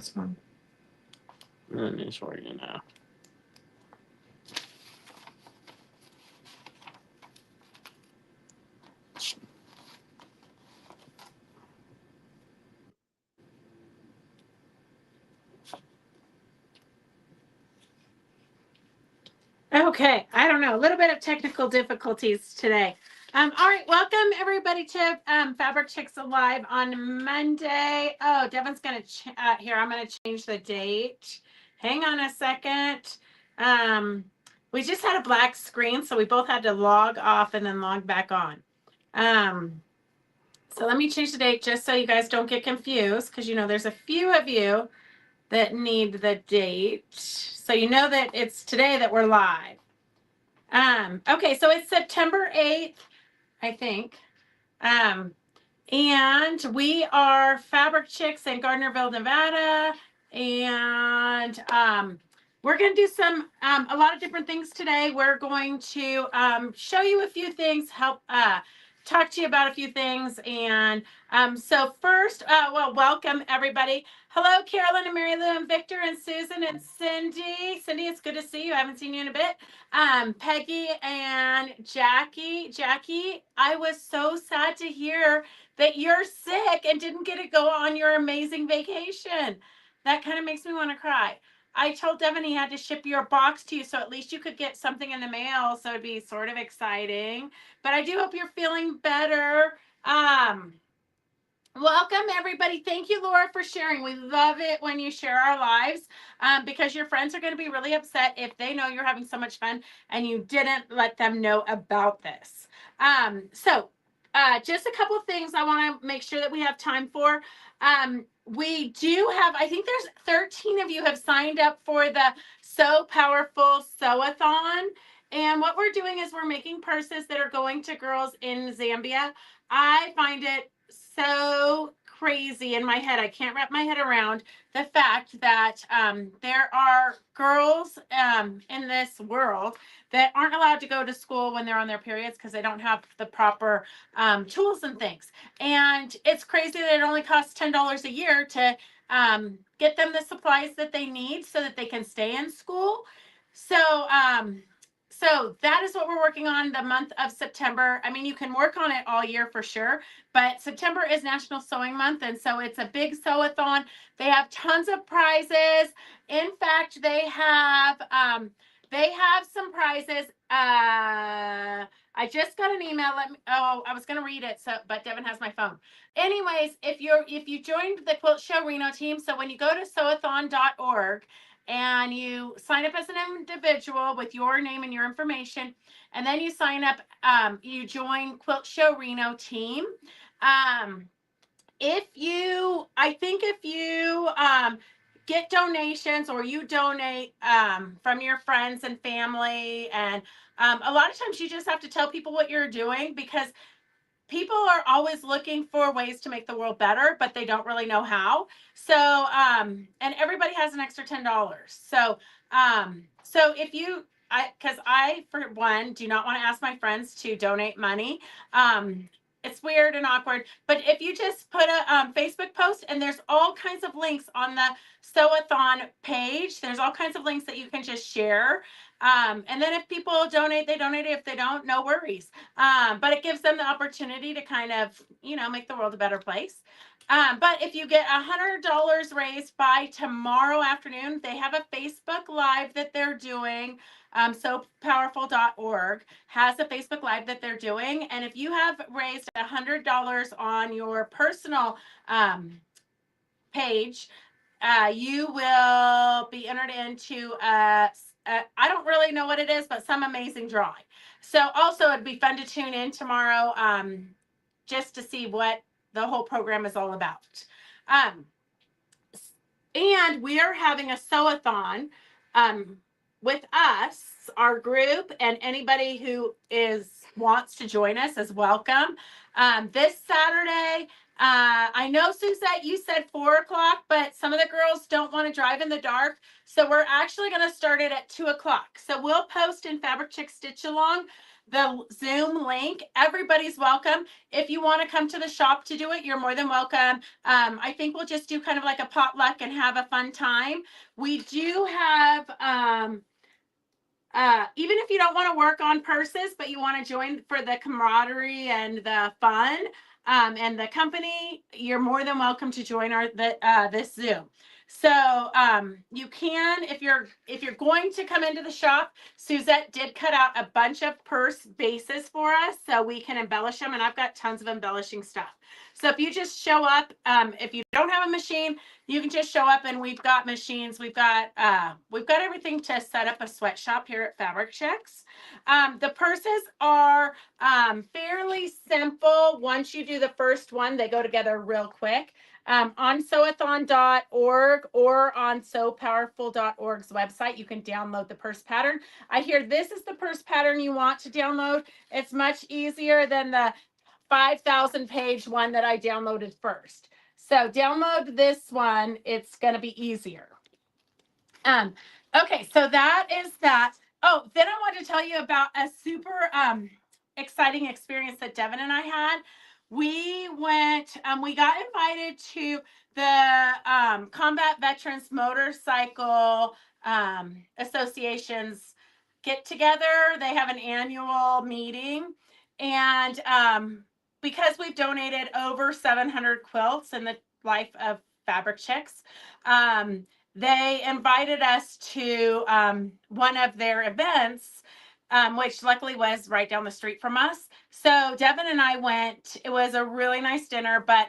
this one. And it's working now. Okay, I don't know. A little bit of technical difficulties today. All right, welcome everybody to Fabric Chicks Alive on Monday. Oh, Devin's gonna here. I'm gonna change the date. Hang on a second. We just had a black screen, so we both had to log off and then log back on. So let me change the date just so you guys don't get confused, because you know there's a few of you that need the date, so you know that it's today that we're live. Okay, so it's September 8th, I think. And we are Fabric Chicks in Gardnerville, Nevada. And we're going to do a lot of different things today. We're going to show you a few things, help talk to you about a few things. And so first, well, welcome everybody. Hello, Carolyn and Mary Lou and Victor and Susan and Cindy. Cindy, it's good to see you. I haven't seen you in a bit. Peggy and Jackie. Jackie, I was so sad to hear that you're sick and didn't get to go on your amazing vacation. That kind of makes me want to cry. I told Devin he had to ship your box to you, so at least you could get something in the mail, so it'd be sort of exciting. But I do hope you're feeling better. Welcome, everybody. Thank you, Laura, for sharing. We love it when you share our lives because your friends are going to be really upset if they know you're having so much fun and you didn't let them know about this. Just a couple of things I want to make sure that we have time for. We do have, I think there's 13 of you have signed up for the So Powerful Sew-a-thon. And what we're doing is we're making purses that are going to girls in Zambia. I find it so crazy in my head. I can't wrap my head around the fact that there are girls in this world that aren't allowed to go to school when they're on their periods because they don't have the proper tools and things. And it's crazy that it only costs $10 a year to get them the supplies that they need so that they can stay in school. So that is what we're working on the month of September. I mean, you can work on it all year for sure, but September is National Sewing Month, and so it's a big sew-a-thon. They have tons of prizes. In fact, they have some prizes. I just got an email. I was going to read it, but Devin has my phone. Anyways, if you joined the Quilt Show Reno team, so when you go to sewathon.org, and you sign up as an individual with your name and your information, and then you sign up, you join Quilt Show Reno team. If you get donations or you donate from your friends and family, and a lot of times you just have to tell people what you're doing, because people are always looking for ways to make the world better, but they don't really know how. So, and everybody has an extra $10. So if you, because I, for one, do not want to ask my friends to donate money. It's weird and awkward, but if you just put a Facebook post, and there's all kinds of links on the Sew-a-thon page, there's all kinds of links that you can just share. And then if people donate, they donate. If they don't, no worries. But it gives them the opportunity to kind of, make the world a better place. But if you get $100 raised by tomorrow afternoon, they have a Facebook Live that they're doing. SoPowerful.org has a Facebook Live that they're doing. And if you have raised $100 on your personal page, you will be entered into I don't really know what it is, but some amazing drawing. So also it'd be fun to tune in tomorrow just to see what the whole program is all about. And we are having a sew-a-thon with us, our group, and anybody who wants to join us is welcome. This Saturday, I know, Suzette, you said 4:00, but some of the girls don't want to drive in the dark. So we're actually going to start it at 2:00. So we'll post in Fabric Chick Stitch Along the Zoom link. Everybody's welcome. If you want to come to the shop to do it, you're more than welcome. I think we'll just do kind of like a potluck and have a fun time. We do have even if you don't want to work on purses, but you want to join for the camaraderie and the fun and the company, you're more than welcome to join this Zoom. So you can, if you're going to come into the shop, Suzette did cut out a bunch of purse bases for us so we can embellish them, and I've got tons of embellishing stuff. So if you just show up, if you don't have a machine, you can just show up, and we've got machines. We've got everything to set up a sweatshop here at Fabric Chicks. The purses are fairly simple. Once you do the first one, they go together real quick. On sewathon.org or on sopowerful.org's website, you can download the purse pattern. I hear this is the purse pattern you want to download. It's much easier than the 5,000 page one that I downloaded first. So download this one. It's going to be easier. Okay, so that is that. Oh, then I want to tell you about a super exciting experience that Devin and I had. We went, we got invited to the Combat Veterans Motorcycle Association's get together. They have an annual meeting, and because we've donated over 700 quilts in the life of Fabric Chicks, they invited us to one of their events, which luckily was right down the street from us. So Devin and I went. It was a really nice dinner, but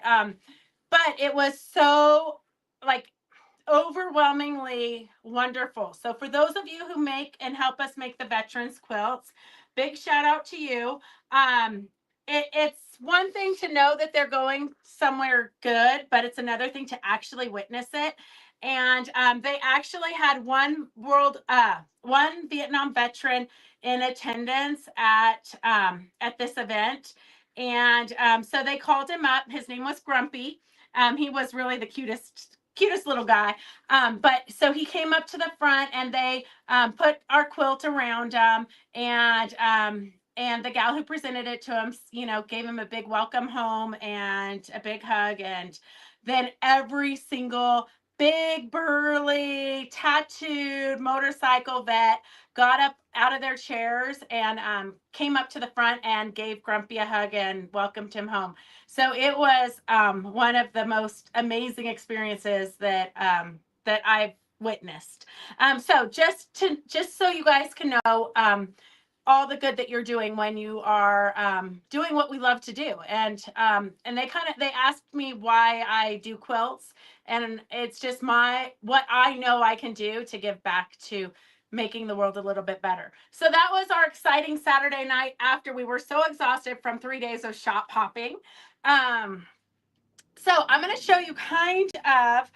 it was so like overwhelmingly wonderful. So for those of you who make and help us make the veterans quilts, big shout out to you. It's one thing to know that they're going somewhere good, but it's another thing to actually witness it. And they actually had one Vietnam veteran in attendance at this event, and so they called him up. His name was Grumpy. He was really the cutest little guy. But so he came up to the front, and they put our quilt around him, and the gal who presented it to him, gave him a big welcome home and a big hug. And then every single big, burly, tattooed motorcycle vet got up out of their chairs and came up to the front and gave Grumpy a hug and welcomed him home. So it was one of the most amazing experiences that I've witnessed. So just so you guys can know all the good that you're doing when you are doing what we love to do. And they asked me why I do quilts, and it's just what I know I can do to give back to making the world a little bit better. So that was our exciting Saturday night after we were so exhausted from 3 days of shop hopping. So I'm going to show you kind of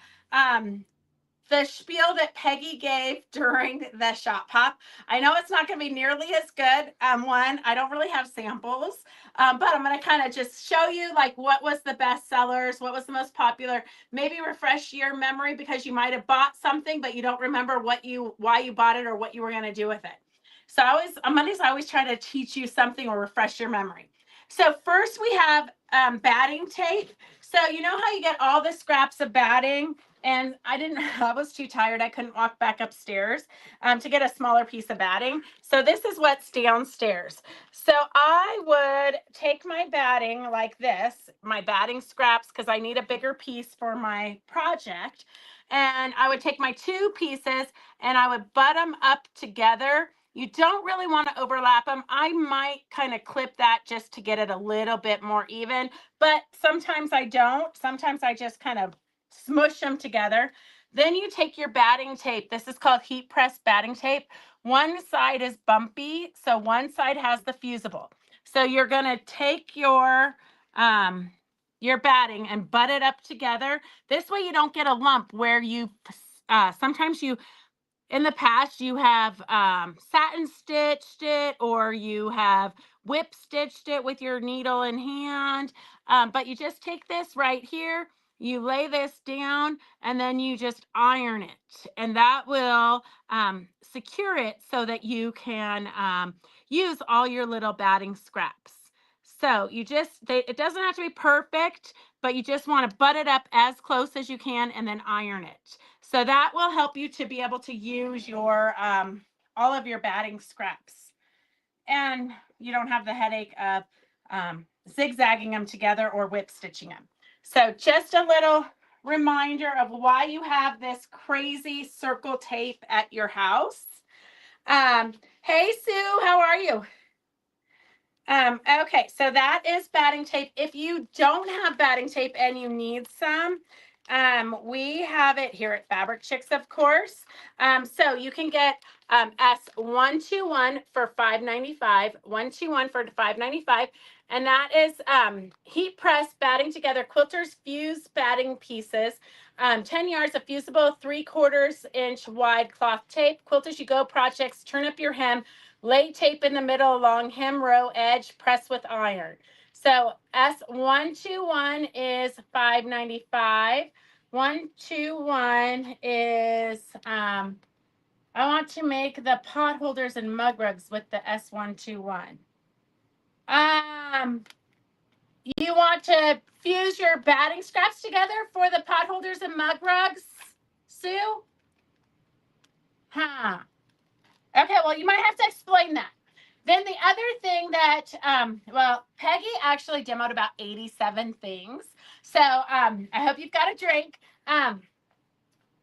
the spiel that Peggy gave during the shop hop. I know it's not going to be nearly as good. One, I don't really have samples, but I'm going to kind of just show you like what was the best sellers, what was the most popular, maybe refresh your memory because you might have bought something, but you don't remember why you bought it or what you were going to do with it. So on Mondays, I always try to teach you something or refresh your memory. So first we have batting tape. So you know how you get all the scraps of batting, and I was too tired. I couldn't walk back upstairs to get a smaller piece of batting. So this is what's downstairs. So I would take my batting like this, my batting scraps, because I need a bigger piece for my project. And I would take my two pieces and I would butt them up together. You don't really want to overlap them. I might kind of clip that just to get it a little bit more even, but sometimes I don't. Sometimes I just kind of smush them together. Then you take your batting tape. This is called heat press batting tape. One side is bumpy, so one side has the fusible. So you're going to take your batting and butt it up together. This way you don't get a lump where you sometimes in the past you have satin stitched it, or you have whip stitched it with your needle in hand, but you just take this right here you lay this down and then you just iron it, and that will secure it so that you can use all your little batting scraps. So you just, it doesn't have to be perfect, but you just want to butt it up as close as you can and then iron it. So that will help you to be able to use your all of your batting scraps, and you don't have the headache of zigzagging them together or whip stitching them. So just a little reminder of why you have this crazy circle tape at your house. Hey Sue, how are you? Okay, so that is batting tape. If you don't have batting tape and you need some, we have it here at Fabric Chicks, of course. So you can get S121 for $5.95, 121 for $5.95, and that is heat press batting together quilters fuse batting pieces. 10 yards of fusible 3/4 inch wide cloth tape. Quilters You Go projects. Turn up your hem. Lay tape in the middle along hem row edge, press with iron. So S121 is $5.95. 121 is I want to make the pot holders and mug rugs with the S121. You want to fuse your batting scraps together for the pot holders and mug rugs, Sue? Huh. Okay, well, you might have to explain that. Then the other thing that, well, Peggy actually demoed about 87 things. So I hope you've got a drink.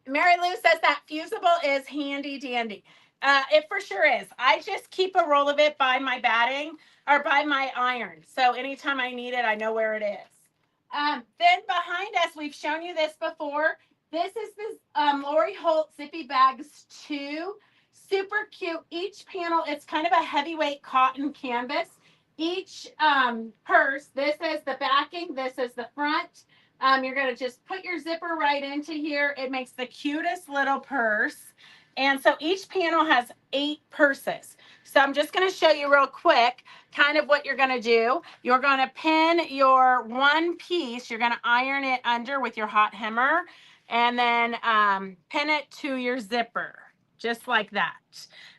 Mary Lou says that fusible is handy dandy. It for sure is. I just keep a roll of it by my batting or by my iron. So anytime I need it, I know where it is. Then behind us, we've shown you this before. This is this Lori Holt Zippy Bags 2. Super cute. Each panel, it's kind of a heavyweight cotton canvas. Each purse, this is the backing, this is the front. You're going to just put your zipper right into here. It makes the cutest little purse. And so each panel has 8 purses. So I'm just going to show you real quick kind of what you're going to do. You're going to pin your one piece. You're going to iron it under with your hot hammer and then pin it to your zipper, just like that.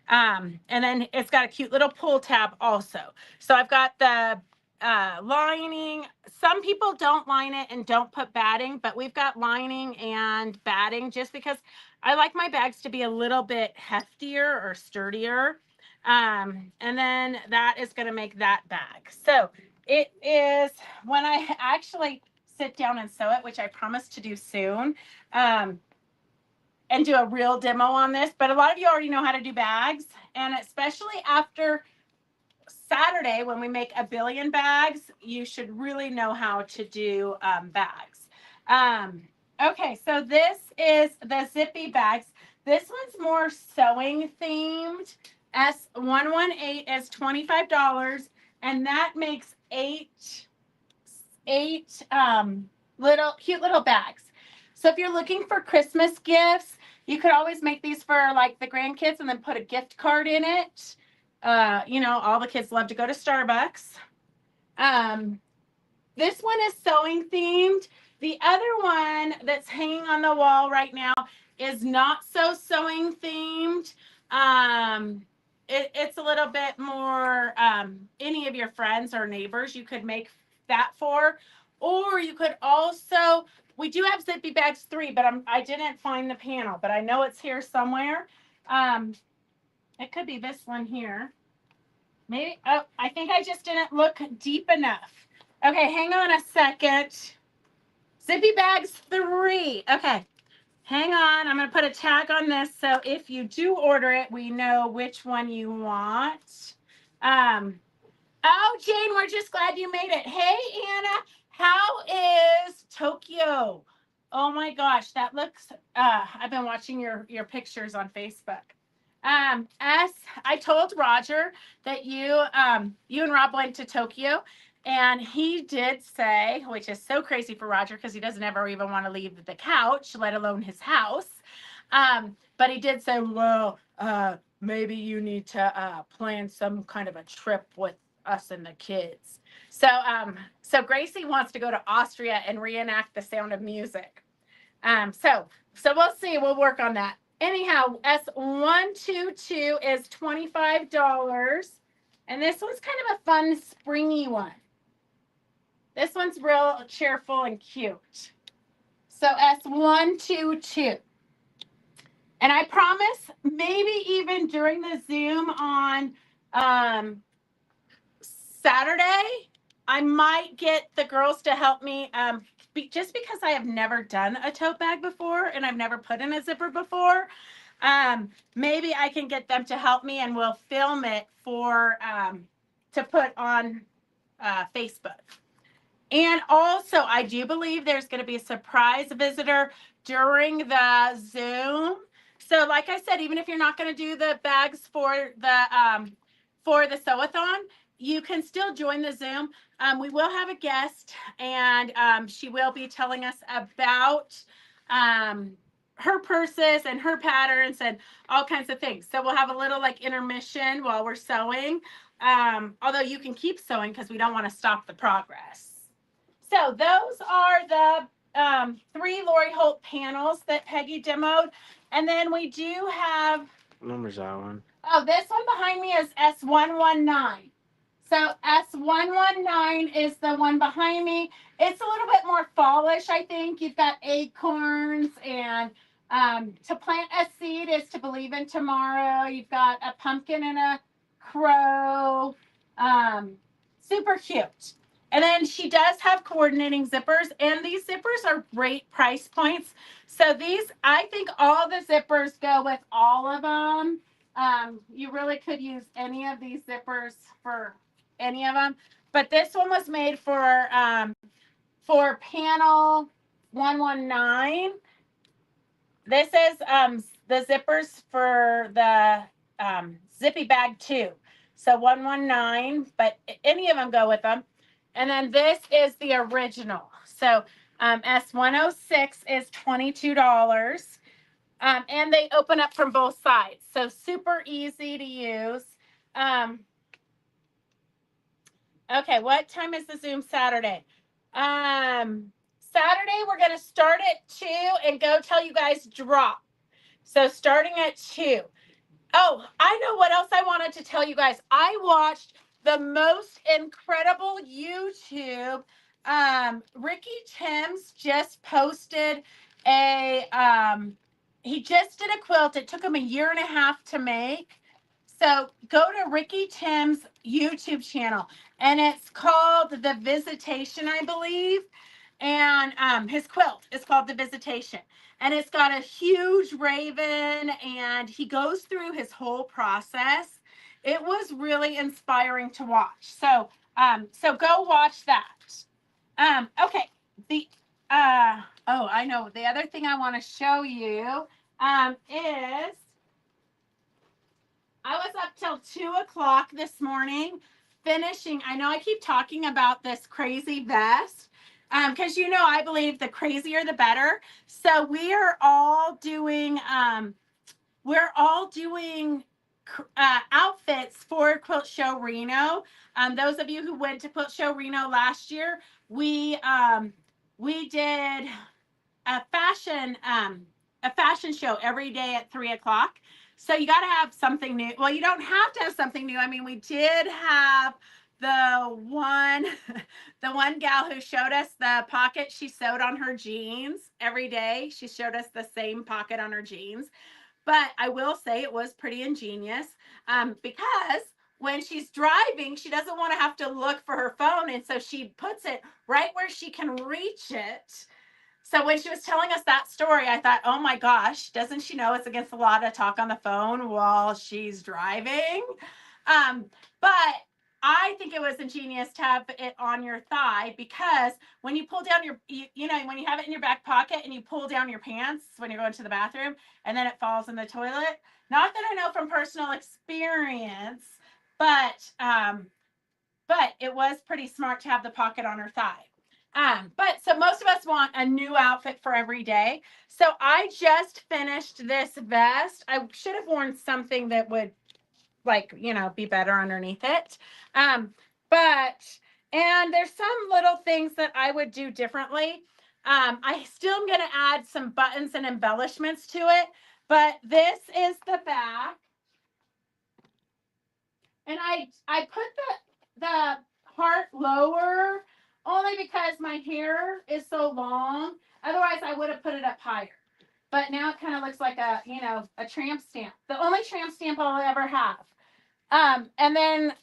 And then it's got a cute little pull tab also. So I've got the lining. Some people don't line it and don't put batting, but we've got lining and batting just because I like my bags to be a little bit heftier or sturdier. And then that is going to make that bag. So it is, when I actually sit down and sew it, which I promise to do soon, and do a real demo on this, but a lot of you already know how to do bags, and especially after Saturday, when we make a billion bags, you should really know how to do bags. Okay, so this is the Zippy Bags. This one's more sewing themed. S118 is $25, and that makes eight little cute little bags. So if you're looking for Christmas gifts, you could always make these for like the grandkids and then put a gift card in it. You know, all the kids love to go to Starbucks. This one is sewing themed. The other one that's hanging on the wall right now is not so sewing themed. It's a little bit more any of your friends or neighbors you could make that for. Or you could also, we do have Zippy Bags 3, but I didn't find the panel, but I know it's here somewhere. It could be this one here. Maybe, oh, I think I just didn't look deep enough. Okay, hang on a second. Zippy Bags 3. Okay, hang on. I'm going to put a tag on this so if you do order it, we know which one you want. Oh, Jane, we're just glad you made it. Hey, Anna, how is Tokyo? Oh my gosh, that looks, I've been watching your pictures on Facebook. I told Roger that you and Rob went to Tokyo, and he did say, which is so crazy for Roger because he doesn't ever even want to leave the couch, let alone his house. But he did say, well, maybe you need to plan some kind of a trip with us and the kids. So So Gracie wants to go to Austria and reenact the Sound of Music. So we'll see. We'll work on that. Anyhow, S122 is $25. And this one's kind of a fun, springy one. This one's real cheerful and cute. So S122. And I promise, maybe even during the Zoom on Saturday, I might get the girls to help me just because I have never done a tote bag before and I've never put in a zipper before. Maybe I can get them to help me and we'll film it for to put on Facebook. And also, I do believe there's going to be a surprise visitor during the Zoom. So like I said, even if you're not going to do the bags for the sew-a-thon, you can still join the Zoom. We will have a guest, and she will be telling us about her purses and her patterns and all kinds of things. So we'll have a little like intermission while we're sewing. Although you can keep sewing because we don't want to stop the progress. So those are the 3 Lori Holt panels that Peggy demoed. And then we do have... What number's that one? Oh, this one behind me is S119. So S119 is the one behind me. It's a little bit more fallish, I think. You've got acorns, and to plant a seed is to believe in tomorrow. You've got a pumpkin and a crow. Super cute. And then she does have coordinating zippers, and these zippers are great price points. So these, I think all the zippers go with all of them. You really could use any of these zippers for any of them. But this one was made for panel 119. This is the zippers for the Zippy Bag 2. So 119, but any of them go with them. And then this is the original. So S106 is $22. And they open up from both sides. So super easy to use. Okay, what time is the Zoom Saturday? Saturday, we're going to start at 2 and go till you guys drop. So starting at 2. Oh, I know what else I wanted to tell you guys. I watched the most incredible YouTube. Ricky Timms just posted he just did a quilt. It took him 1.5 years to make. So go to Ricky Timms' YouTube channel, and it's called The Visitation, I believe. And his quilt is called The Visitation. And it's got a huge raven, and he goes through his whole process. It was really inspiring to watch. So go watch that. Okay. I know. The other thing I want to show you is I was up till 2 o'clock this morning finishing. I know I keep talking about this crazy vest. Because I believe the crazier the better. So we are all doing outfits for Quilt Show Reno. Those of you who went to Quilt Show Reno last year, we did a fashion show every day at 3 o'clock. So you got to have something new. Well, you don't have to have something new. I mean, we did have the one gal who showed us the pocket she sewed on her jeans every day. She showed us the same pocket on her jeans. But I will say it was pretty ingenious because when she's driving, she doesn't want to have to look for her phone. And so she puts it right where she can reach it. So when she was telling us that story, I thought, oh my gosh, doesn't she know it's against the law to talk on the phone while she's driving? But I think it was ingenious to have it on your thigh because when you pull down when you have it in your back pocket and you pull down your pants when you're going to the bathroom and then it falls in the toilet. Not that I know from personal experience, but it was pretty smart to have the pocket on her thigh. But so most of us want a new outfit for every day. So I just finished this vest. I should have worn something that would be better underneath it. But And there's some little things that I would do differently. I still am going to add some buttons and embellishments to it, but this is the back. And I put the heart lower only because my hair is so long. Otherwise, I would have put it up higher. But now it kind of looks like a, you know, a tramp stamp. The only tramp stamp I'll ever have. And then,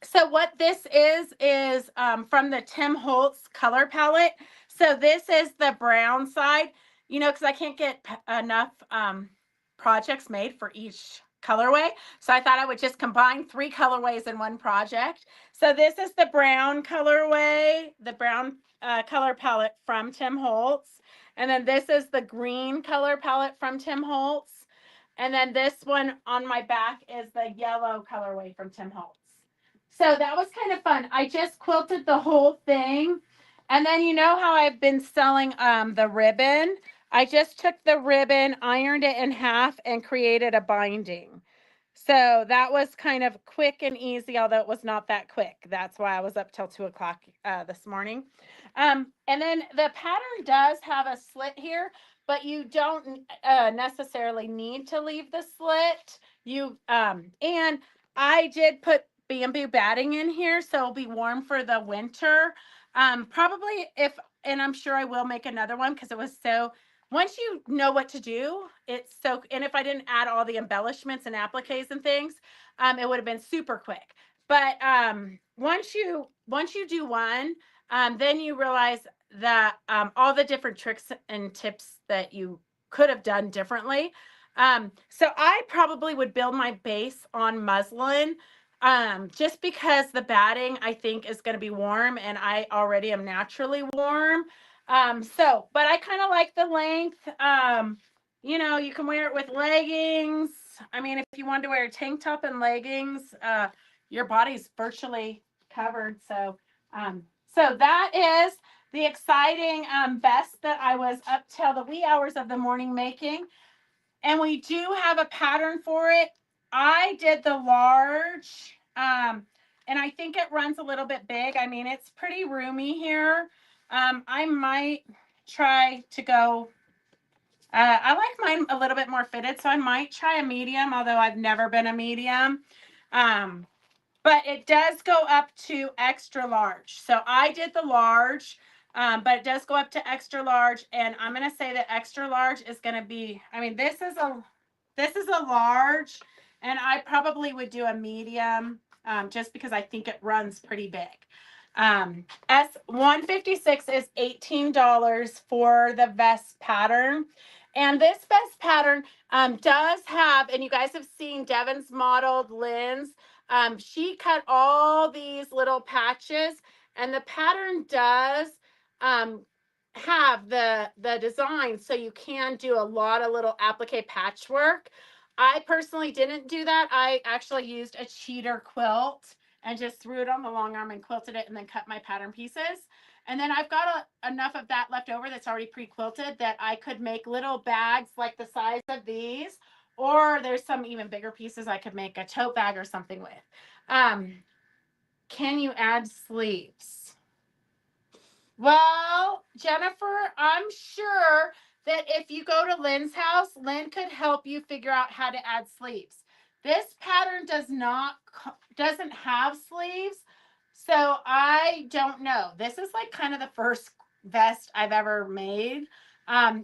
so what this is from the Tim Holtz color palette. So this is the brown side, you know, because I can't get enough projects made for each colorway. So I thought I would just combine 3 colorways in one project. So this is the brown colorway, the brown color palette from Tim Holtz. And then this is the green color palette from Tim Holtz. And then this one on my back is the yellow colorway from Tim Holtz. So that was kind of fun. I just quilted the whole thing. And then you know how I've been selling the ribbon? I just took the ribbon, ironed it in half, and created a binding. So that was kind of quick and easy, although it was not that quick. That's why I was up till 2 o'clock this morning. And then the pattern does have a slit here, but you don't necessarily need to leave the slit. And I did put bamboo batting in here, so it'll be warm for the winter. Probably and I'm sure I will make another one because it was so, once you know what to do, it's so, and if I didn't add all the embellishments and appliques and things, it would have been super quick. But once you do one, then you realize that all the different tricks and tips that you could have done differently. So I probably would build my base on muslin, just because the batting I think is going to be warm, and I already am naturally warm. But I kind of like the length. You know, you can wear it with leggings. I mean, if you wanted to wear a tank top and leggings, your body's virtually covered. So that is the exciting vest that I was up till the wee hours of the morning making. And we do have a pattern for it. I did the large, and I think it runs a little bit big. I mean, it's pretty roomy here. I might try to go, I like mine a little bit more fitted, so I might try a medium, although I've never been a medium. But it does go up to extra large. So I did the large, but it does go up to extra large. And I'm going to say that extra large is going to be, I mean, this is a large, and I probably would do a medium, just because I think it runs pretty big. S156 is $18 for the vest pattern. And this vest pattern does have, and you guys have seen Devin's modeled Lynn's. She cut all these little patches, and the pattern does have the design, so you can do a lot of little applique patchwork. I personally didn't do that. I actually used a cheater quilt and just threw it on the long arm and quilted it and then cut my pattern pieces. And then I've got enough of that left over that's already pre-quilted that I could make little bags like the size of these, or there's some even bigger pieces I could make a tote bag or something with. Can you add sleeves? Well, Jennifer, I'm sure that if you go to Lynn's house, Lynn could help you figure out how to add sleeves. This pattern doesn't have sleeves, so I don't know. This is like kind of the first vest I've ever made.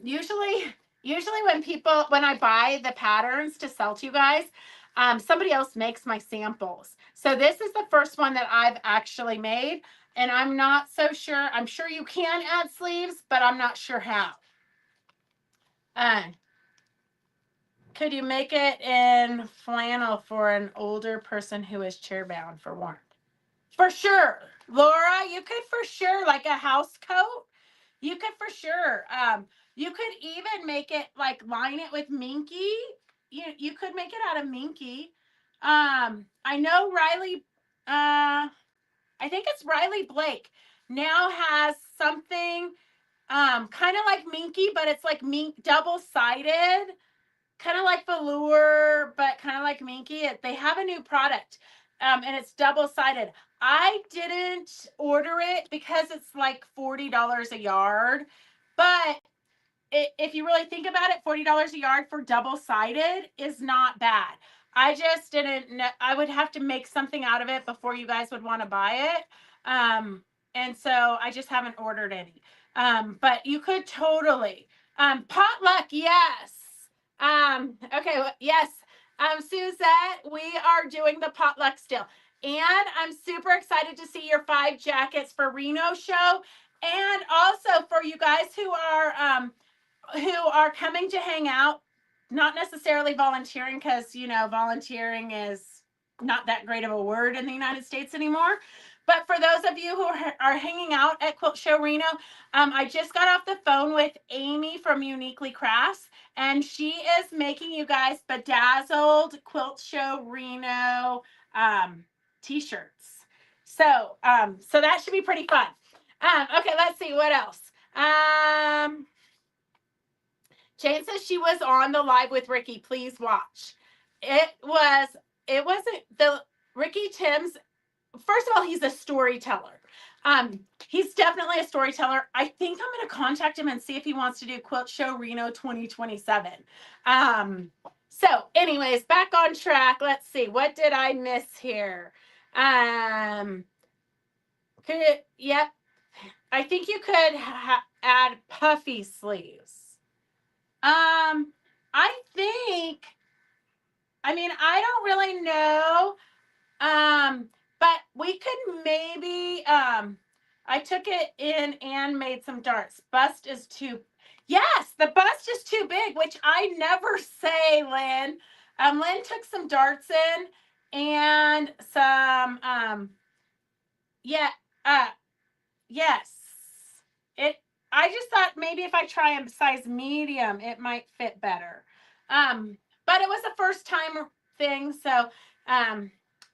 Usually when I buy the patterns to sell to you guys, somebody else makes my samples. So this is the first one that I've actually made. And I'm not so sure. I'm sure you can add sleeves, but I'm not sure how. Could you make it in flannel for an older person who is chair-bound for warmth? For sure. Laura, you could for sure, like a house coat. You could for sure. You could even make it like line it with minky. You could make it out of minky. I know Riley, I think it's Riley Blake now has something kind of like minky, but it's like double-sided, kind of like velour, but kind of like minky. They have a new product. and it's double-sided. I didn't order it because it's like $40 a yard, but if you really think about it, $40 a yard for double-sided is not bad. I just didn't know. I would have to make something out of it before you guys would want to buy it. And so I just haven't ordered any. But you could totally. Potluck, yes. Okay, yes. Suzette, we are doing the potluck still. And I'm super excited to see your 5 jackets for Reno show. And also for you guys who are coming to hang out, not necessarily volunteering, because volunteering is not that great of a word in the United States anymore. But for those of you who are hanging out at Quilt Show Reno, I just got off the phone with Amy from Uniquely Crafts, and she is making you guys bedazzled Quilt Show Reno t-shirts. So that should be pretty fun. Okay, let's see what else. Jane says she was on the live with Ricky. Please watch. It wasn't the Ricky Timms. First of all, he's a storyteller. He's definitely a storyteller. I think I'm going to contact him and see if he wants to do Quilt Show Reno 2027. So anyways, back on track. Let's see. What did I miss here? Yep. I think you could add puffy sleeves. I don't really know. But we could maybe, I took it in and made some darts. Bust is too, yes, the bust is too big, which I never say, Lynn. Lynn took some darts in and some, yes. I just thought maybe if I try a size medium, it might fit better. But it was a first time thing. So,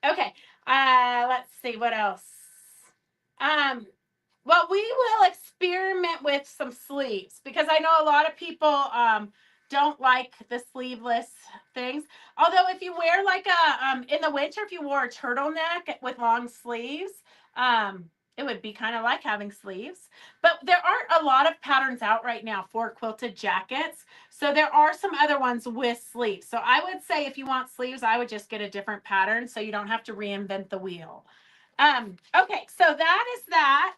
okay. Let's see what else. Well, we will experiment with some sleeves because I know a lot of people don't like the sleeveless things. Although if you wear like in the winter, if you wore a turtleneck with long sleeves, it would be kind of like having sleeves. But there aren't a lot of patterns out right now for quilted jackets. So there are some other ones with sleeves. So I would say if you want sleeves, I would just get a different pattern so you don't have to reinvent the wheel. Okay, so that is that.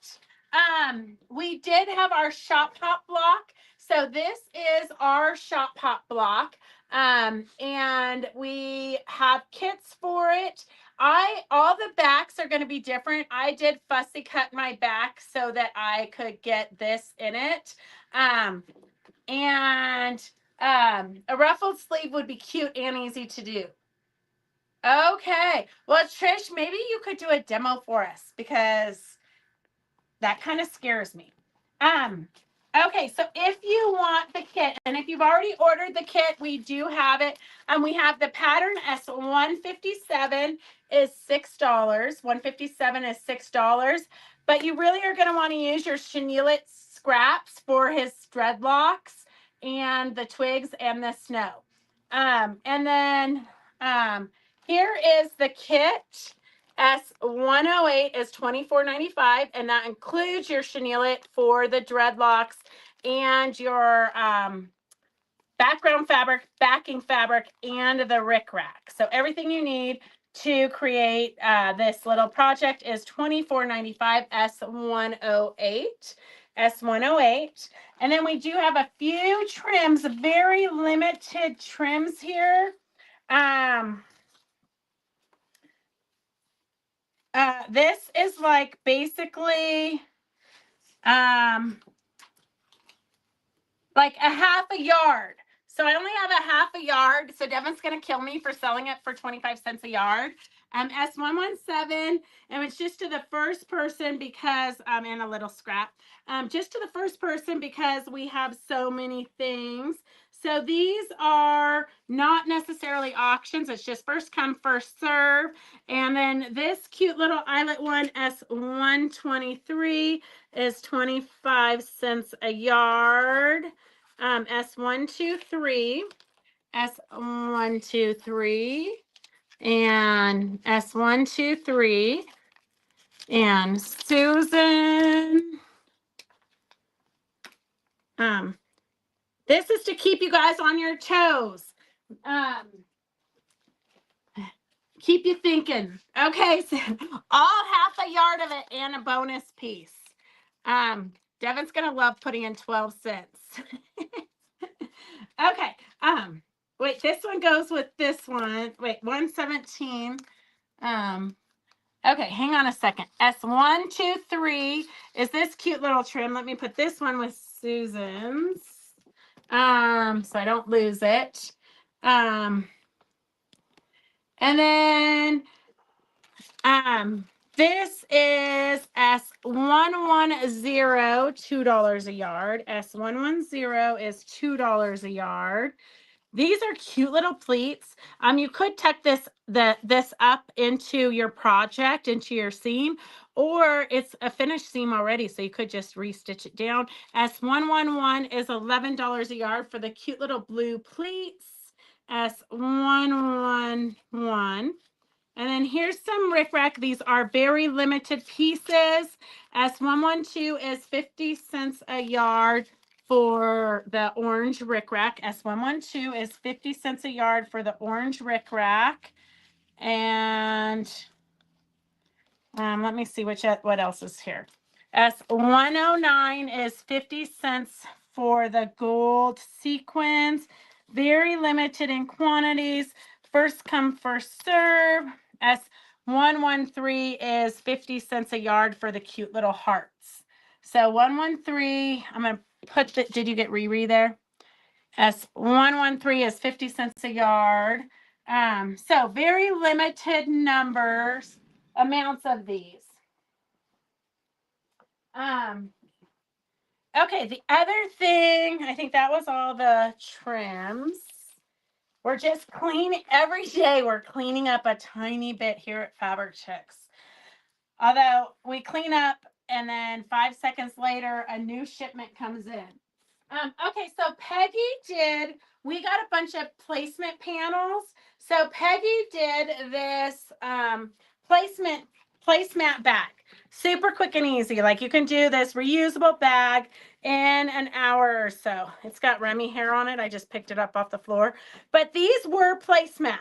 We did have our Shop Hop block. So this is our Shop Hop block. And we have kits for it. All the backs are going to be different. I did fussy cut my back so that I could get this in it. And a ruffled sleeve would be cute and easy to do. Okay. Well, Trish, maybe you could do a demo for us because that kind of scares me. Okay, so if you want the kit, and if you've already ordered the kit, we do have it. We have the pattern S157 is $6. 157 is $6. But you really are going to want to use your chenille scraps for his dreadlocks and the twigs and the snow. And then here is the kit. S108 is $24.95, and that includes your chenille for the dreadlocks and your background fabric, backing fabric, and the rickrack. So everything you need to create this little project is $24.95 S108. S108. And then we do have a few trims, very limited trims here. This is like basically like a half a yard. So I only have a half a yard. So Devin's going to kill me for selling it for 25 cents a yard. S117, and it's just to the first person because I'm in a little scrap. Just to the first person because we have so many things. So these are not necessarily auctions. It's just first come, first serve. And then this cute little eyelet one, S123, is 25 cents a yard. S123, S123. and S123 and Susan. This is to keep you guys on your toes. Keep you thinking. Okay, so all half a yard of it and a bonus piece. Devin's gonna love putting in 12 cents. Okay. Wait, this one goes with this one. Wait, 117. Okay, hang on a second. S123 is this cute little trim. Let me put this one with Susan's. So I don't lose it. And then this is S110, $2 a yard. S110 is $2 a yard. These are cute little pleats. You could tuck this up into your project, into your seam, or it's a finished seam already, so you could just restitch it down. S111 is $11 a yard for the cute little blue pleats. S111. And then here's some rickrack. These are very limited pieces. S112 is 50 cents a yard for the orange rickrack. S112 is 50 cents a yard for the orange rickrack. And let me see what else is here. S109 is 50 cents for the gold sequins. Very limited in quantities. First come, first serve. S113 is 50 cents a yard for the cute little hearts. So 113, I'm going to put the, did you get Riri there? S113 is 50 cents a yard. So very limited amounts of these. Okay, the other thing, I think that was all the trims. We're just cleaning every day. We're cleaning up a tiny bit here at Fabric Chicks. Although we clean up and then 5 seconds later, a new shipment comes in. Okay, so we got a bunch of placement panels. So Peggy did this placemat bag. Super quick and easy. Like you can do this reusable bag in an hour or so. It's got Remy hair on it. I just picked it up off the floor. But these were placemats.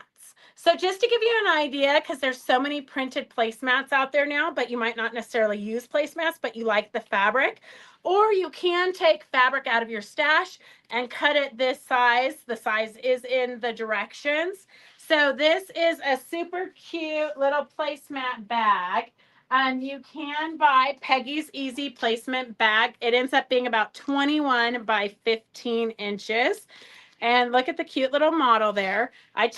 So just to give you an idea, because there's so many printed placemats out there now, but you might not necessarily use placemats, but you like the fabric. Or you can take fabric out of your stash and cut it this size. The size is in the directions. So this is a super cute little placemat bag. You can buy Peggy's Easy Placement Bag. It ends up being about 21 by 15 inches. And look at the cute little model there. I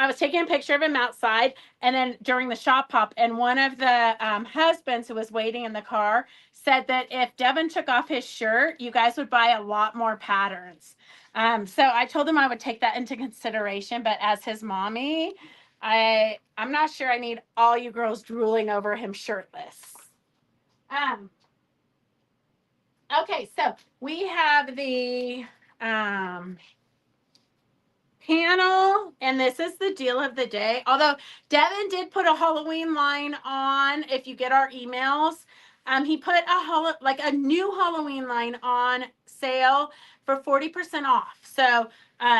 was taking a picture of him outside, and then during the shop pop, and one of the husbands who was waiting in the car said that if Devin took off his shirt, you guys would buy a lot more patterns. So I told him I would take that into consideration, but as his mommy, I'm not sure I need all you girls drooling over him shirtless. Okay, so we have the panel, and this is the deal of the day. Although Devin did put a Halloween line on, if you get our emails, he put a new Halloween line on sale for 40% off. So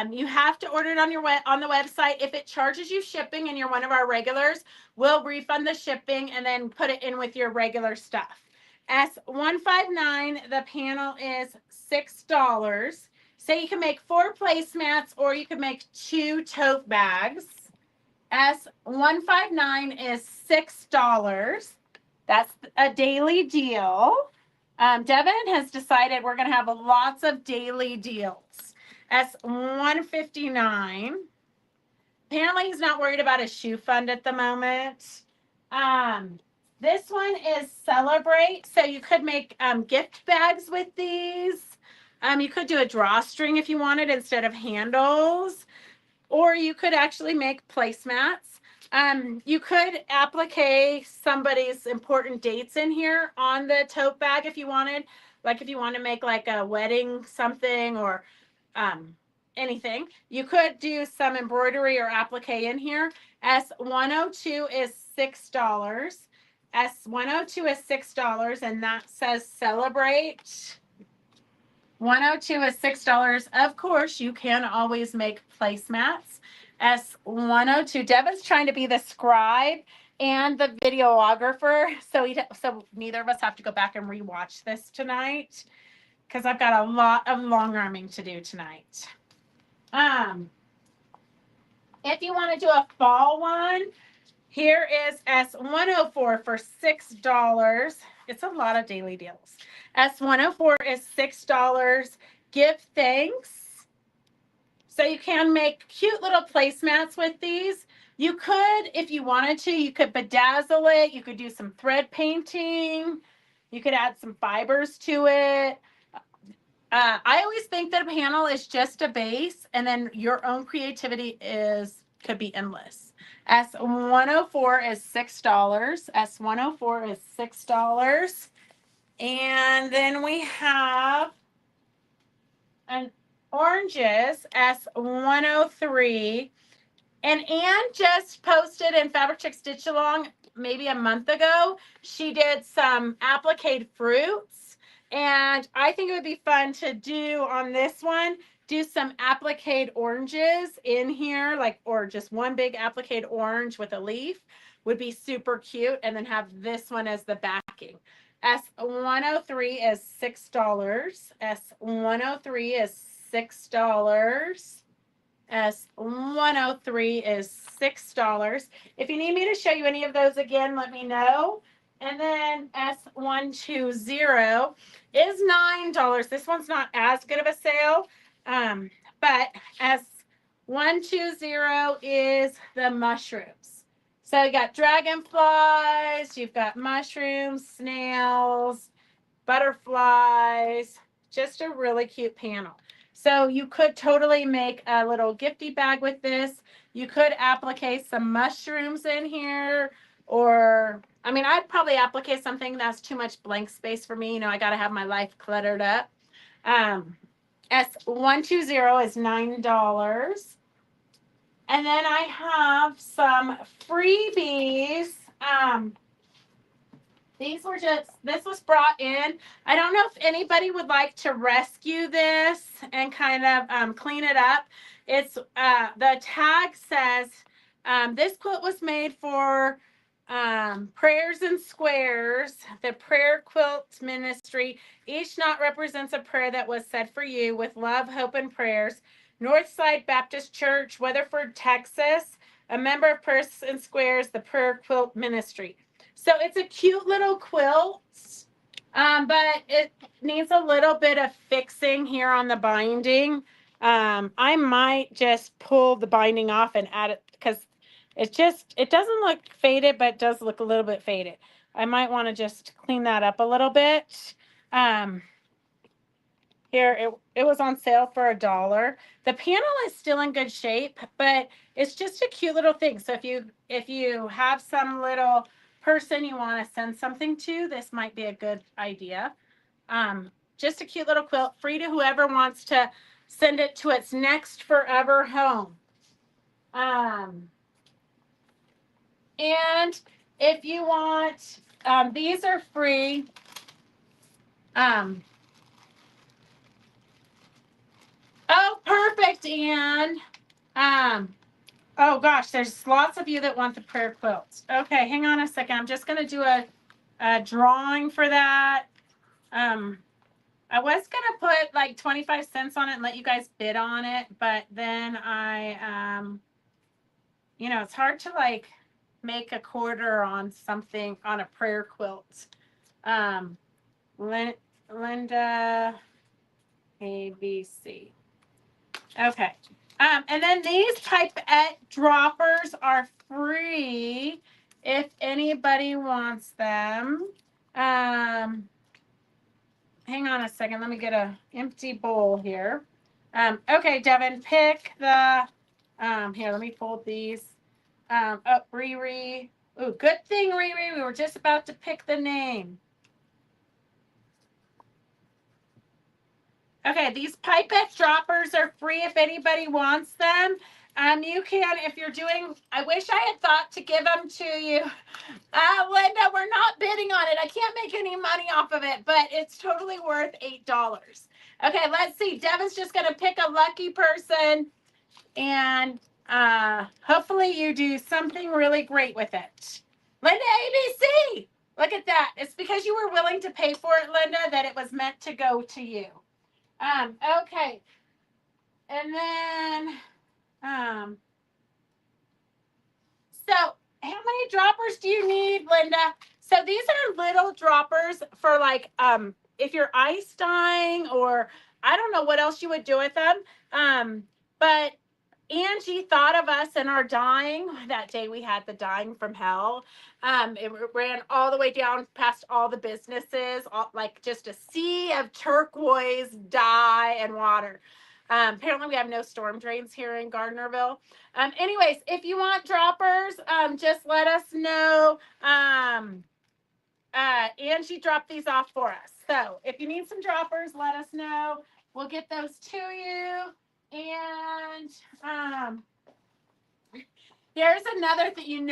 you have to order it on the website. If it charges you shipping and you're one of our regulars, we'll refund the shipping and then put it in with your regular stuff. S159, the panel is $6. So you can make 4 placemats or you can make 2 tote bags. S159 is $6. That's a daily deal. Devin has decided we're going to have lots of daily deals. S159. Apparently he's not worried about a shoe fund at the moment. This one is Celebrate. So you could make gift bags with these. You could do a drawstring if you wanted instead of handles, or you could actually make placemats. You could applique somebody's important dates in here on the tote bag if you wanted, like if you want to make like a wedding something, or anything. You could do some embroidery or applique in here. S102 is $6. S102 is $6, and that says celebrate. 102 is $6. Of course, you can always make placemats. S102. Devin's trying to be the scribe and the videographer, so neither of us have to go back and rewatch this tonight because I've got a lot of long arming to do tonight. If you want to do a fall one, here is S104 for $6. It's a lot of daily deals. S104 is $6. Give thanks. So you can make cute little placemats with these. You could, if you wanted to, you could bedazzle it. You could do some thread painting. You could add some fibers to it. I always think that a panel is just a base, and then your own creativity could be endless. S104 is $6. S104 is $6. And then we have an oranges, S103. And Anne just posted in Fabric Chick Stitch Along maybe a month ago. She did some applique fruits. And I think it would be fun to do on this one, do some applique oranges in here, or just one big applique orange with a leaf would be super cute. And then have this one as the backing. S103 is $6. S103 is $6. S103 is $6. If you need me to show you any of those again, let me know. And then S120 is $9. This one's not as good of a sale, but S120 is the mushrooms. So you got dragonflies, you've got mushrooms, snails, butterflies, just a really cute panel. So you could totally make a little gifty bag with this. You could applique some mushrooms in here, or, I mean, I'd probably applique something that's too much blank space for me. You know, I got to have my life cluttered up. S120 is $9. And then I have some freebies. This was brought in. I don't know if anybody would like to rescue this and kind of clean it up. It's the tag says, this quilt was made for Prayers and Squares, the prayer quilt ministry. Each knot represents a prayer that was said for you with love, hope, and prayers. Northside Baptist Church, Weatherford, Texas, a member of Prayers and Squares, the prayer quilt ministry. So it's a cute little quilt, but it needs a little bit of fixing here on the binding. I might just pull the binding off and add it because it doesn't look faded, but it does look a little bit faded. I might want to just clean that up a little bit. Here, it was on sale for $1. The panel is still in good shape, but it's just a cute little thing. So if you have some little person you want to send something to, this might be a good idea. Just a cute little quilt, free to whoever wants to send it to its next forever home. And if you want, these are free. Oh, perfect, Anne. Oh gosh, there's lots of you that want the prayer quilts. Okay, hang on a second. I'm just going to do a drawing for that. I was going to put like 25 cents on it and let you guys bid on it, but then it's hard to like make a quarter on something on a prayer quilt. Linda ABC. Okay. And then these typette droppers are free if anybody wants them. Hang on a second. Let me get an empty bowl here. Okay, Devin, pick the, here, let me fold these. Riri. Ooh, good thing, Riri. We were just about to pick the name. Okay, these pipette droppers are free if anybody wants them. You can, if you're doing, I wish I had thought to give them to you. Linda, we're not bidding on it. I can't make any money off of it, but it's totally worth $8. Okay, let's see. Devin's just going to pick a lucky person, and hopefully you do something really great with it. Linda, ABC. Look at that. It's because you were willing to pay for it, Linda, that it was meant to go to you. Okay. And then, so how many droppers do you need, Linda? So these are little droppers for like, if you're ice dyeing, or I don't know what else you would do with them. But Angie thought of us in our dyeing that day. We had the dyeing from hell. It ran all the way down past all the businesses, like just a sea of turquoise dye and water. Apparently we have no storm drains here in Gardnerville. Anyways, if you want droppers, just let us know. Angie dropped these off for us. So if you need some droppers, let us know. We'll get those to you. And here's another thing.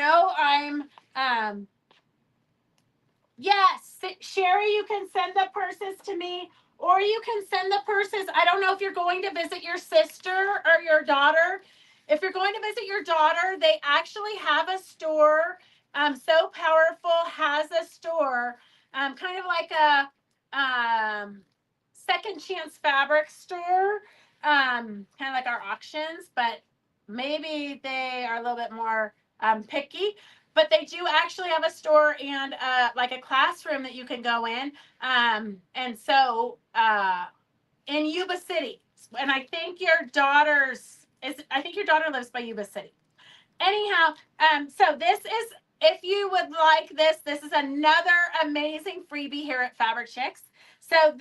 Yes, Sherry, you can send the purses to me, or you can send the purses. I don't know if you're going to visit your sister or your daughter. If you're going to visit your daughter, they actually have a store. So Powerful has a store, kind of like a Second Chance fabric store, kind of like our auctions, but maybe they are a little bit more picky. But they do actually have a store and like a classroom that you can go in. And so in Yuba City, and I think your daughter lives by Yuba City. Anyhow, so this is, if you would like this is another amazing freebie here at Fabric Chicks. So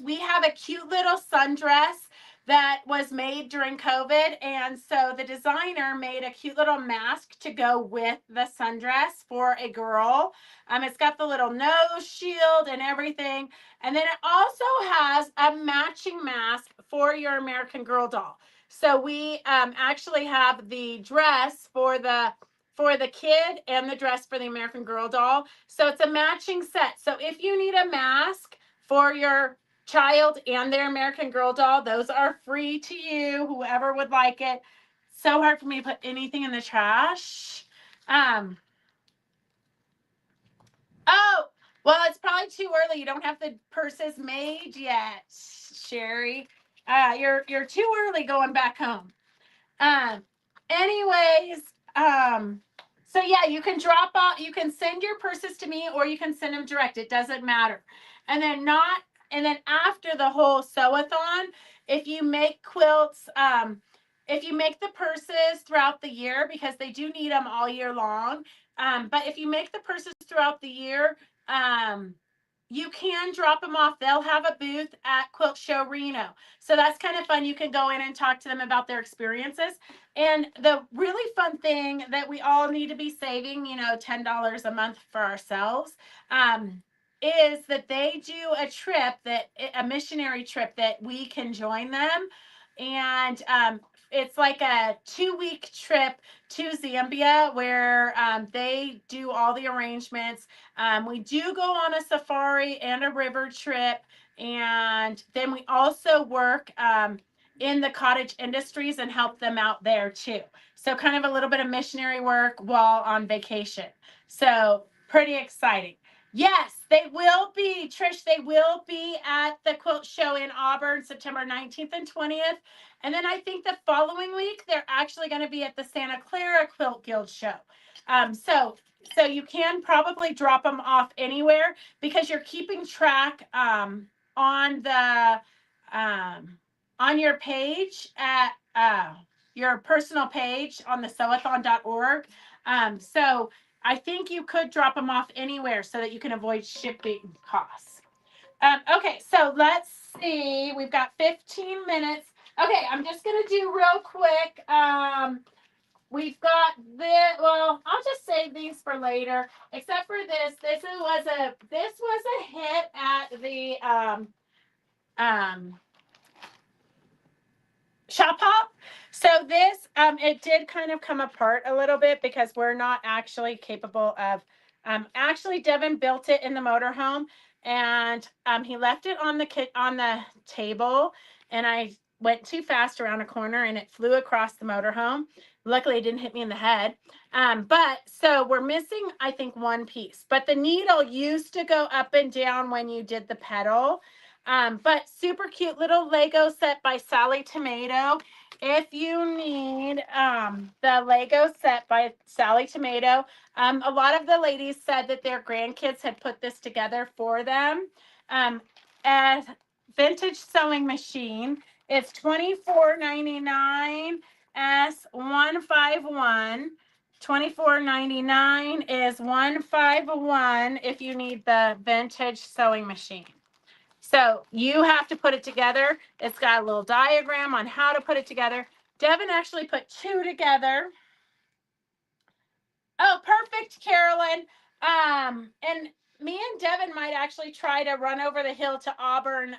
we have a cute little sundress that was made during COVID. And so the designer made a cute little mask to go with the sundress for a girl. It's got the little nose shield and everything. And then it also has a matching mask for your American Girl doll. So we actually have the dress for the kid and the dress for the American Girl doll. So it's a matching set. So if you need a mask for your child and their American Girl doll, those are free to you, whoever would like it. So hard for me to put anything in the trash. Oh, well, it's probably too early. You don't have the purses made yet, Sherry. You're too early going back home. Anyways, so yeah, you can drop off, you can send your purses to me, or you can send them direct. It doesn't matter. And then after the whole sew-a-thon, if you make quilts, if you make the purses throughout the year, because they do need them all year long. But if you make the purses throughout the year, you can drop them off. They'll have a booth at Quilt Show Reno. So that's kind of fun. You can go in and talk to them about their experiences. And the really fun thing that we all need to be saving, $10 a month for ourselves, is that they do a missionary trip that we can join them. And it's like a 2-week trip to Zambia where they do all the arrangements. We do go on a safari and a river trip. And then we also work in the cottage industries and help them out there too. So kind of a little bit of missionary work while on vacation. So pretty exciting. Yes, they will be, Trish, they will be at the Quilt Show in Auburn, September 19th and 20th. And then I think the following week, they're actually going to be at the Santa Clara Quilt Guild Show. So you can probably drop them off anywhere, because you're keeping track on your page at your personal page on the sewathon.org. So I think you could drop them off anywhere so that you can avoid shipping costs. Okay, so let's see. We've got 15 minutes. Okay, I'm just going to do real quick. We've got this. Well, I'll just save these for later, except for this. This was a hit at the Shop Hop. So this, it did kind of come apart a little bit because we're not actually capable of, actually Devin built it in the motorhome, and he left it on the table, and I went too fast around a corner and it flew across the motorhome. Luckily it didn't hit me in the head. But so we're missing, I think, one piece, but the needle used to go up and down when you did the pedal. But super cute little Lego set by Sally Tomato. If you need the Lego set by Sally Tomato, a lot of the ladies said that their grandkids had put this together for them. A vintage sewing machine. It's $24.99 S151. $24.99 is 151 if you need the vintage sewing machine. So you have to put it together. It's got a little diagram on how to put it together. Devin actually put two together. Oh, perfect, Carolyn. And me and Devin might actually try to run over the hill to Auburn,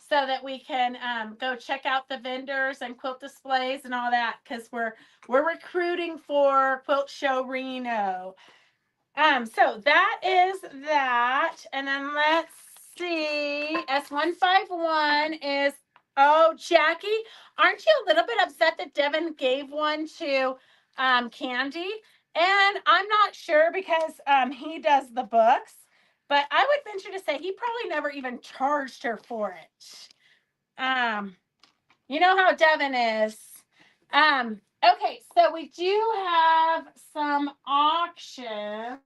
so that we can go check out the vendors and quilt displays and all that, because we're recruiting for Quilt Show Reno. So that is that. And then let's see. S151 is, oh, Jackie, aren't you a little bit upset that Devin gave one to Candy? And I'm not sure because he does the books, but I would venture to say he probably never even charged her for it. You know how Devin is. Okay, so we do have some auctions.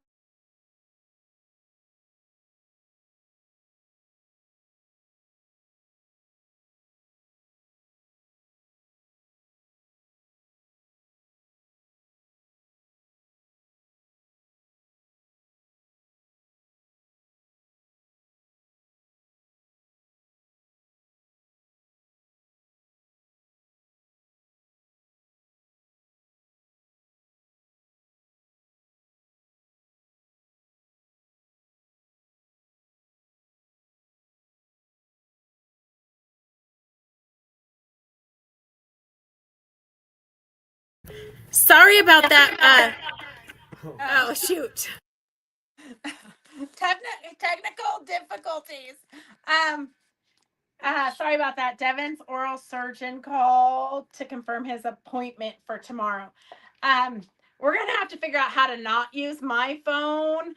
Sorry about that. Oh, shoot. Technical difficulties. Sorry about that. Devin's oral surgeon called to confirm his appointment for tomorrow. We're going to have to figure out how to not use my phone,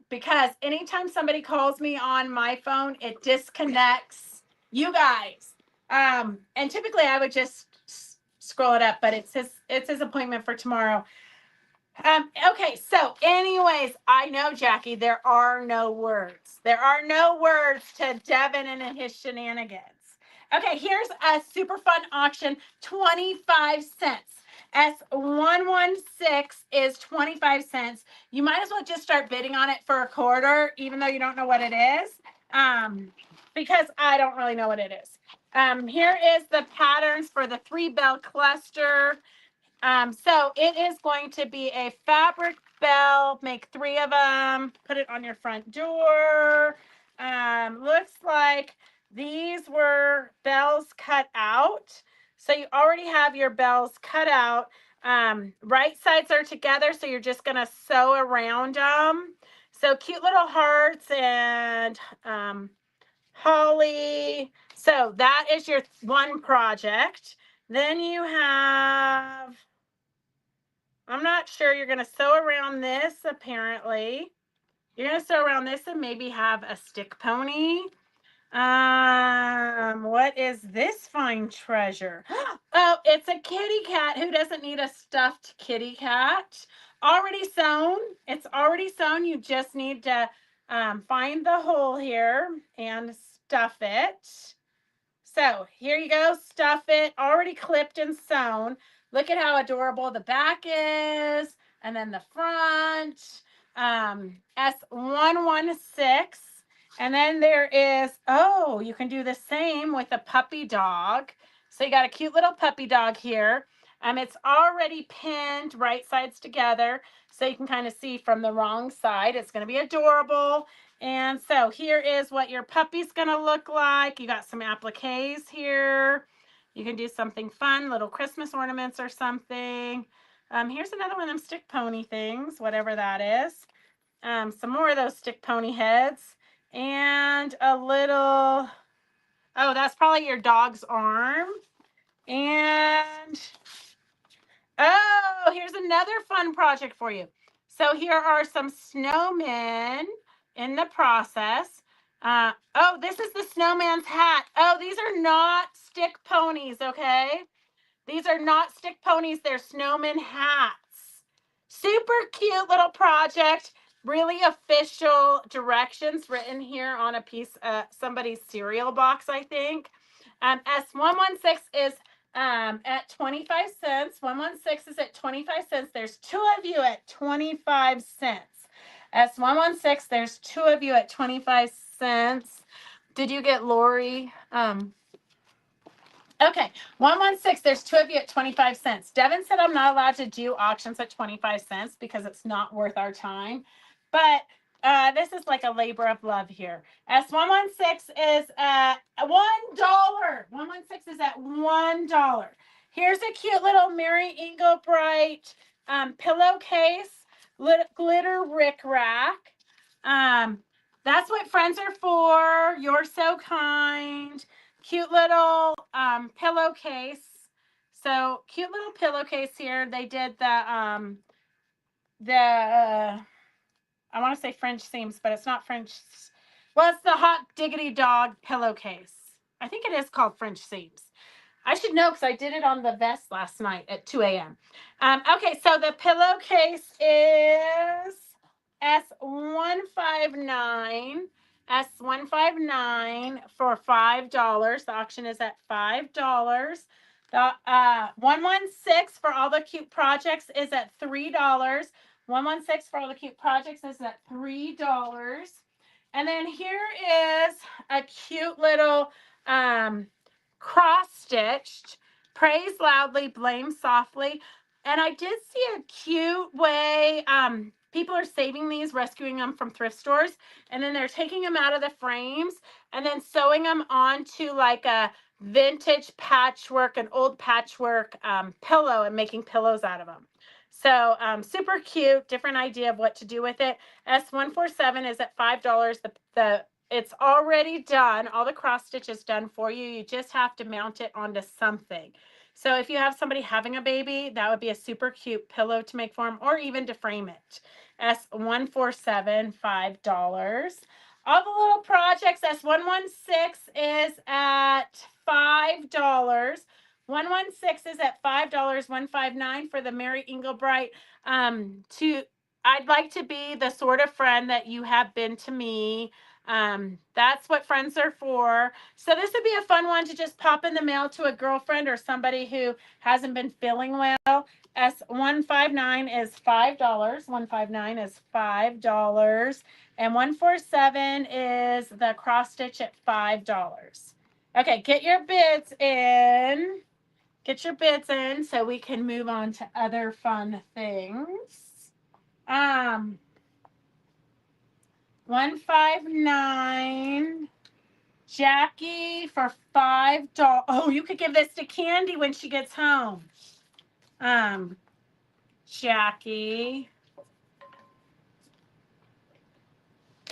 because anytime somebody calls me on my phone, it disconnects you guys. And typically I would just scroll it up, but it's his appointment for tomorrow. Okay, so anyways, I know, Jackie, there are no words. There are no words to Devin and his shenanigans. Okay, here's a super fun auction, 25 cents. S116 is 25 cents. You might as well just start bidding on it for a quarter, even though you don't know what it is, because I don't really know what it is. Here is the patterns for the 3-bell cluster. So it is going to be a fabric bell, make 3 of them, put it on your front door. Looks like these were bells cut out. So you already have your bells cut out. Right sides are together, so you're just going to sew around them. So cute little hearts and holly. So that is your one project. Then you have, I'm not sure, you're going to sew around this, apparently. You're going to sew around this and maybe have a stick pony. What is this fine treasure? Oh, it's a kitty cat. Who doesn't need a stuffed kitty cat? Already sewn. It's already sewn. You just need to find the hole here and stuff it. So here you go, stuff it, already clipped and sewn. Look at how adorable the back is, and then the front. S116. And then there is, oh, you can do the same with a puppy dog. So you got a cute little puppy dog here. It's already pinned right sides together, so you can kind of see from the wrong side. It's going to be adorable. And so here is what your puppy's going to look like. You got some appliques here. You can do something fun, little Christmas ornaments or something. Here's another one of them stick pony things, whatever that is. Some more of those stick pony heads. And a little, oh, that's probably your dog's arm. And, oh, here's another fun project for you. So here are some snowmen in the process. Oh, this is the snowman's hat. Oh, these are not stick ponies, okay? These are not stick ponies. They're snowman hats. Super cute little project. Really official directions written here on a piece of somebody's cereal box, I think. S116 is at 25 cents. 116 is at 25 cents. There's two of you at 25 cents. S116, there's two of you at 25 cents. Did you get Lori? Okay, 116, there's two of you at 25 cents. Devin said I'm not allowed to do auctions at 25 cents because it's not worth our time. But this is like a labor of love here. S116 is $1. 116 is at $1. Here's a cute little Mary Engelbright pillowcase, glitter rickrack. That's what friends are for. You're so kind. Cute little pillowcase. So cute little pillowcase here. They did the I want to say French seams, but it's not French. Well, it's the Hot Diggity Dog pillowcase. I think it is called French seams. I should know because I did it on the vest last night at 2 a.m. Okay, so the pillowcase is S159. S159 for $5. The auction is at $5. The 116 for all the cute projects is at $3. 116 for all the cute projects is at $3. And then here is a cute little cross-stitched, praise loudly, blame softly. And I did see a cute way people are saving these, rescuing them from thrift stores, and then they're taking them out of the frames and then sewing them onto like a vintage patchwork, an old patchwork pillow, and making pillows out of them. So super cute, different idea of what to do with it. S147 is at $5. It's already done. All the cross stitch is done for you. You just have to mount it onto something. So if you have somebody having a baby, that would be a super cute pillow to make for them, or even to frame it. S147, $5. All the little projects, S116 is at $5. 116 is at $5. 159 for the Mary Engelbright. I'd like to be the sort of friend that you have been to me. That's what friends are for. So this would be a fun one to just pop in the mail to a girlfriend or somebody who hasn't been feeling well. S159 is $5. 159 is $5. And 147 is the cross stitch at $5. Okay, get your bids in. Get your bids in so we can move on to other fun things. 159. Jackie for $5. Oh, you could give this to Candy when she gets home. Jackie.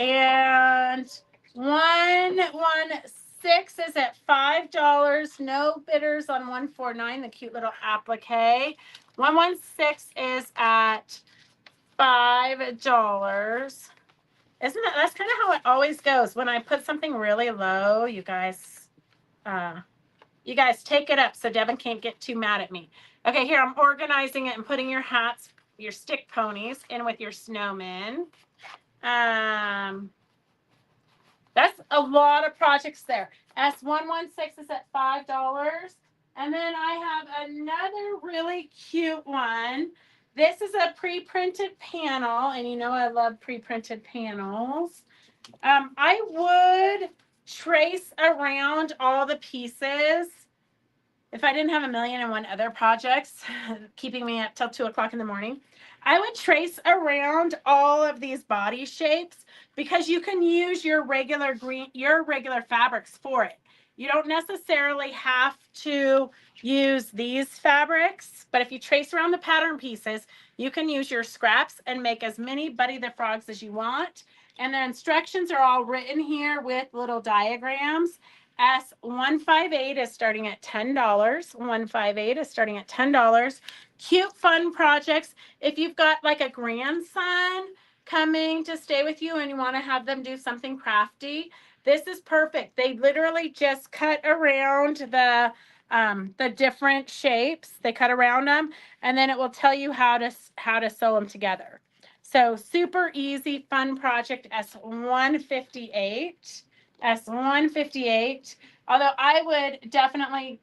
And 116 is at $5. No bidders on 149, the cute little applique. 116 is at $5. Isn't that, that's kind of how it always goes. When I put something really low, you guys take it up so Devin can't get too mad at me. Okay, here I'm organizing it and putting your hats, your stick ponies in with your snowmen. That's a lot of projects there. S116 is at $5. And then I have another really cute one. This is a pre-printed panel, and you know I love pre-printed panels. I would trace around all the pieces if I didn't have 1,000,001 other projects keeping me up till 2 o'clock in the morning. I would trace around all of these body shapes because you can use your regular fabrics for it. You don't necessarily have to use these fabrics, but if you trace around the pattern pieces, you can use your scraps and make as many Buddy the Frogs as you want. And the instructions are all written here with little diagrams. S158 is starting at $10. 158 is starting at $10. Cute, fun projects. If you've got like a grandson coming to stay with you and you want to have them do something crafty, this is perfect. They literally just cut around the different shapes. They cut around them, and then it will tell you how to sew them together. So super easy, fun project. S158. S158. Although I would definitely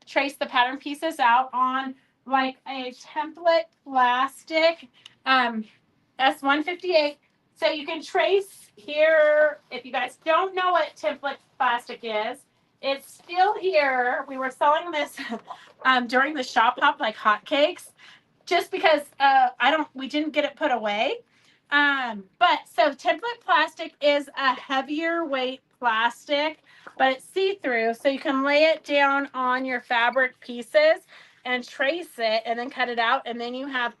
trace the pattern pieces out on like a template plastic. S158. So you can trace here. If you guys don't know what template plastic is, it's still here. We were selling this during the shop hop like hotcakes, just because we didn't get it put away. But so template plastic is a heavier weight plastic, but it's see-through, so you can lay it down on your fabric pieces and trace it and then cut it out, and then you have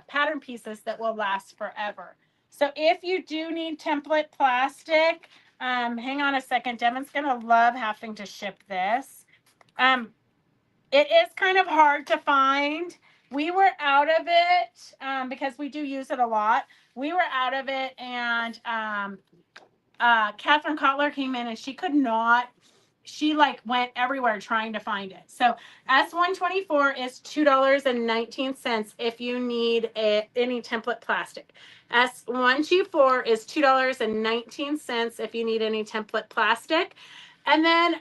pattern pieces that will last forever. So if you do need template plastic, hang on a second. Devin's gonna love having to ship this. It is kind of hard to find. We were out of it because we do use it a lot. We were out of it, and Catherine Kotler came in and she could not. She like went everywhere trying to find it. So S124 is $2.19 if you need any template plastic. S124 is $2.19 if you need any template plastic. And then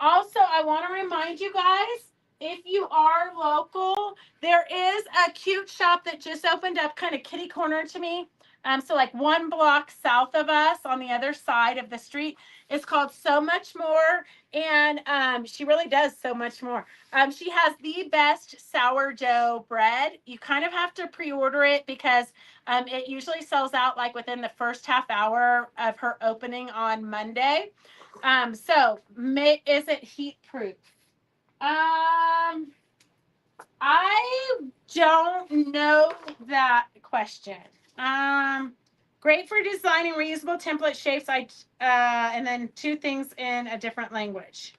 also I want to remind you guys, if you are local, there is a cute shop that just opened up kind of kitty corner to me. So like 1 block south of us on the other side of the street. It's called So Much More, and she really does so much more. She has the best sourdough bread. You kind of have to pre-order it because it usually sells out like within the first half hour of her opening on Monday. Is it heat proof? I don't know that question. Great for designing reusable template shapes. And then 2 things in a different language.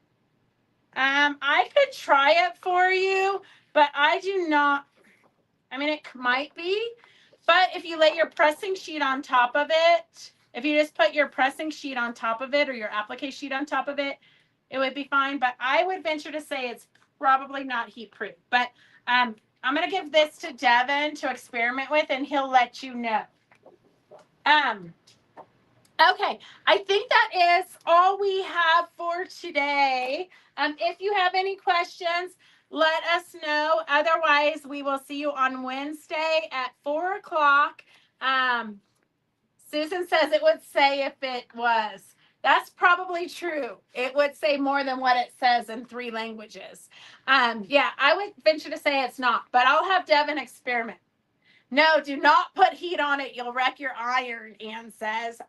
I could try it for you, but I do not. I mean, it might be, but if you lay your pressing sheet on top of it, if you just put your pressing sheet on top of it or your applique sheet on top of it, it would be fine. But I would venture to say it's probably not heat proof. But I'm going to give this to Devin to experiment with, and he'll let you know. Okay, I think that is all we have for today. If you have any questions, let us know. Otherwise, we will see you on Wednesday at 4 o'clock. Susan says it would say if it was. That's probably true. It would say more than what it says in 3 languages. Yeah, I would venture to say it's not, but I'll have Devin experiment. No, do not put heat on it. You'll wreck your iron, Ann says.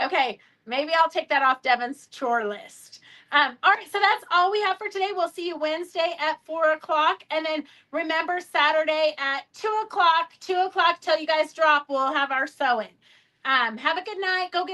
Okay, maybe I'll take that off Devin's chore list. All right, so that's all we have for today. We'll see you Wednesday at 4 o'clock. And then remember, Saturday at 2 o'clock till you guys drop, we'll have our sewing. Have a good night. Go get